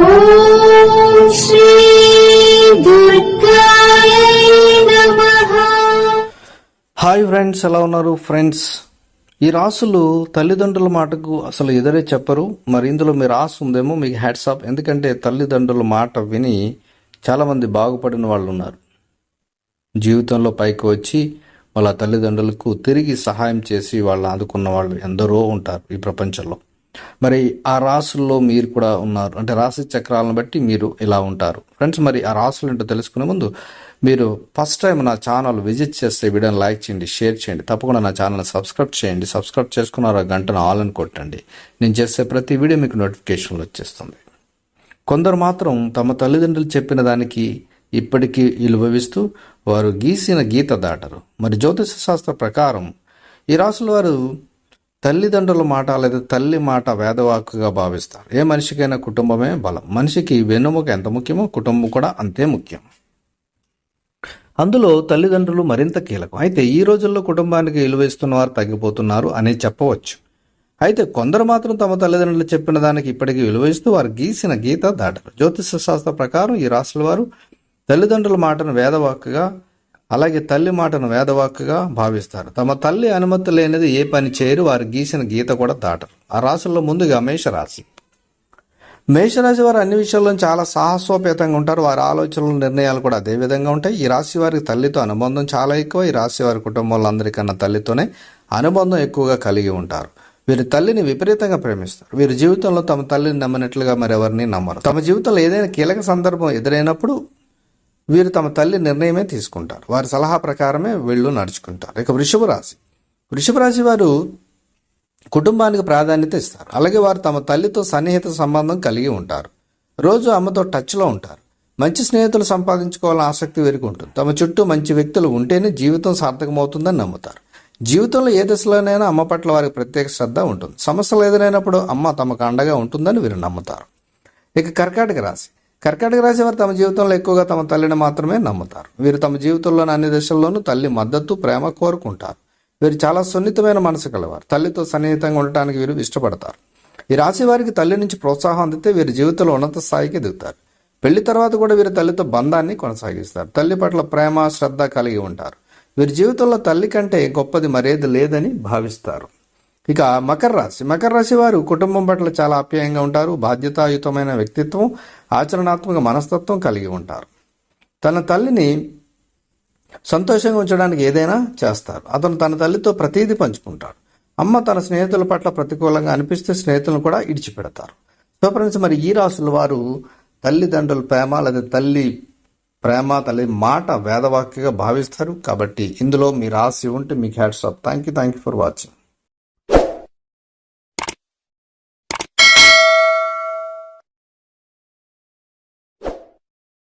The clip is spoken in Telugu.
ఓం శ్రీ దుర్గాయ నమః. హాయ్ ఫ్రెండ్స్, ఎలా ఉన్నారు ఫ్రెండ్స్? ఈ రాసులు తల్లిదండ్రుల మాటకు అసలు ఎదురే చెప్పరు. మరి ఇందులో మీ రాసు ఉందేమో మీకు హ్యాట్స్ ఆఫ్. ఎందుకంటే తల్లిదండ్రుల మాట విని చాలామంది బాగుపడిన వాళ్ళు ఉన్నారు. జీవితంలో పైకి వచ్చి వాళ్ళ తల్లిదండ్రులకు తిరిగి సహాయం చేసి వాళ్ళు ఆదుకున్న వాళ్ళు ఎందరో ఉంటారు ఈ ప్రపంచంలో. మరి ఆ రాసుల్లో మీరు కూడా ఉన్నారు. అంటే రాశి చక్రాలను బట్టి మీరు ఇలా ఉంటారు ఫ్రెండ్స్. మరి ఆ రాసులు ఏంటో తెలుసుకునే ముందు మీరు ఫస్ట్ టైం నా ఛానల్ విజిట్ చేస్తే వీడియోని లైక్ చేయండి, షేర్ చేయండి, తప్పకుండా నా ఛానల్ని సబ్స్క్రైబ్ చేయండి. సబ్స్క్రైబ్ చేసుకున్నారు గంటను ఆల్ అని కొట్టండి. నేను చేసే ప్రతి వీడియో మీకు నోటిఫికేషన్లు వచ్చేస్తుంది. కొందరు మాత్రం తమ తల్లిదండ్రులు చెప్పిన దానికి ఇప్పటికీ విలువవిస్తూ వారు గీసిన గీత దాటరు. మరి జ్యోతిష శాస్త్ర ప్రకారం ఈ రాసుల వారు తల్లిదండ్రుల మాట లేదా తల్లి మాట వేదవాక్కుగా భావిస్తారు. ఏ మనిషికైనా కుటుంబమే బలం. మనిషికి వెన్నుముక ఎంత ముఖ్యమో కుటుంబం కూడా అంతే ముఖ్యం. అందులో తల్లిదండ్రులు మరింత కీలకం. అయితే ఈ రోజుల్లో కుటుంబానికి విలువ ఇస్తున్న వారు తగ్గిపోతున్నారు అని చెప్పవచ్చు. అయితే కొందరు మాత్రం తమ తల్లిదండ్రులు చెప్పిన దానికి ఇప్పటికీ విలువ ఇస్తూ వారు గీసిన గీత దాటరు. జ్యోతిష శాస్త్ర ప్రకారం ఈ రాశుల వారు తల్లిదండ్రుల మాటను వేదవాక్కుగా, అలాగే తల్లి మాటను వేదవాక్కుగా భావిస్తారు. తమ తల్లి అనుమతి లేనిది ఏ పని చేయరు. వారు గీసిన గీత కూడా దాటరు. ఆ రాశుల్లో ముందుగా మేషరాశి. మేషరాశి వారు అన్ని విషయాల్లో చాలా సాహసోపేతంగా ఉంటారు. వారి ఆలోచనలు, నిర్ణయాలు కూడా అదే విధంగా ఉంటాయి. ఈ రాశి వారికి తల్లితో అనుబంధం చాలా ఎక్కువ. ఈ రాశి వారి కుటుంబంలో అందరికన్నా తల్లితోనే అనుబంధం ఎక్కువగా కలిగి ఉంటారు. వీరి తల్లిని విపరీతంగా ప్రేమిస్తారు. వీరి జీవితంలో తమ తల్లిని నమ్మినట్లుగా మరెవరిని నమ్మరు. తమ జీవితంలో ఏదైనా కీలక సందర్భం ఎదురైనప్పుడు వీరు తమ తల్లి నిర్ణయమే తీసుకుంటారు. వారి సలహా ప్రకారమే వీళ్ళు నడుచుకుంటారు. ఇక వృషభ రాశి. వృషభ రాశి వారు కుటుంబానికి ప్రాధాన్యత ఇస్తారు. అలాగే వారు తమ తల్లితో సన్నిహిత సంబంధం కలిగి ఉంటారు. రోజు అమ్మతో టచ్లో ఉంటారు. మంచి స్నేహితులు సంపాదించుకోవాలని ఆసక్తి వీరికి ఉంటుంది. తమ చుట్టూ మంచి వ్యక్తులు ఉంటేనే జీవితం సార్థకమవుతుందని నమ్ముతారు. జీవితంలో ఏ దశలోనైనా అమ్మ పట్ల వారికి ప్రత్యేక శ్రద్ధ ఉంటుంది. సమస్యలు ఎదురైనప్పుడు అమ్మ తమకు అండగా ఉంటుందని వీరు నమ్ముతారు. ఇక కర్కాటక రాశి. కర్కాటక రాశి వారు తమ జీవితంలో ఎక్కువగా తమ తల్లిని మాత్రమే నమ్ముతారు. వీరు తమ జీవితంలోని అన్ని దశల్లోనూ తల్లి మద్దతు, ప్రేమ కోరుకుంటారు. వీరు చాలా సున్నితమైన మనసు కలవారు. తల్లితో సన్నిహితంగా ఉండటానికి వీరు ఇష్టపడతారు. ఈ రాశి వారికి తల్లి నుంచి ప్రోత్సాహం అందితే వీరి జీవితంలో ఉన్నత స్థాయికి ఎదుగుతారు. పెళ్లి తర్వాత కూడా వీరు తల్లితో బంధాన్ని కొనసాగిస్తారు. తల్లి పట్ల ప్రేమ, శ్రద్ధ కలిగి ఉంటారు. వీరి జీవితంలో తల్లి కంటే గొప్పది మరేది లేదని భావిస్తారు. ఇక మకర రాశి. మకర రాశి వారు కుటుంబం పట్ల చాలా ఆప్యాయంగా ఉంటారు. బాధ్యతాయుతమైన వ్యక్తిత్వం, ఆచరణాత్మక మనస్తత్వం కలిగి ఉంటారు. తన తల్లిని సంతోషంగా ఉంచడానికి ఏదైనా చేస్తారు. అతను తన తల్లితో ప్రతీది పంచుకుంటాడు. అమ్మ తన స్నేహితుల పట్ల ప్రతికూలంగా అనిపిస్తే స్నేహితులను కూడా ఇడిచిపెడతారు. సో ఫ్రెండ్స్, మరి ఈ రాశుల వారు తల్లిదండ్రుల ప్రేమ లేదా తల్లి ప్రేమ, తల్లి మాట వేదవాక్యగా భావిస్తారు. కాబట్టి ఇందులో మీ రాశి ఉంటే మీకు hats off. Thank you for watching.